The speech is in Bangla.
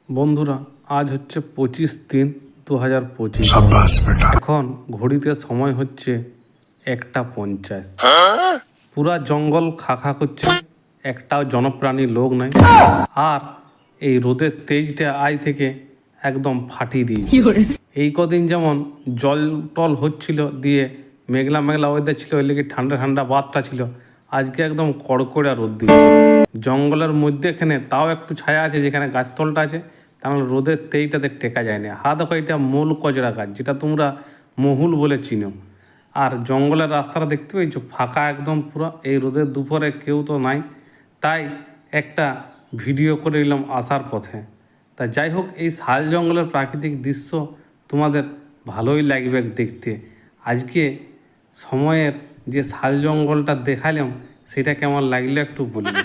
বন্ধুরা, আজ হচ্ছে 25/3/2025। এখন ঘড়িতে সময় হচ্ছে 1:50। পুরা জঙ্গল খাখা করছে, একটাও জনপ্রাণী লোক নাই। আর এই রোদের তেজটা আজ থেকে একদম ফাটিয়ে দিয়েছে। এই কদিন যেমন জল টল হচ্ছিল, দিয়ে মেঘলা মেঘলা ওয়েদার ছিল, ওই লেগে ঠান্ডা ঠান্ডা বাদটা ছিল, আজকে একদম কড়কড়া রোদ দিয়েছে। জঙ্গলের মধ্যে এখানে তাও একটু ছায়া আছে, যেখানে গাছতলটা আছে, তাহলে রোদের তেইটাতে টেকা যায় না। দেখো, এটা মূল কজরা গাছ, যেটা তোমরা মহুল বলে চিনো। আর জঙ্গলের রাস্তাটা দেখতে পেয়েছো, ফাঁকা একদম পুরো। এই রোদের দুপুরে কেউ তো নাই, তাই একটা ভিডিও করে নিলাম আসার পথে। তা যাই হোক, এই শাল জঙ্গলের প্রাকৃতিক দৃশ্য তোমাদের ভালোই লাগবে দেখতে। আজকে সময়ের যে শাল জঙ্গলটা দেখালাম, সেটা কেমন লাগলো একটু বলবে।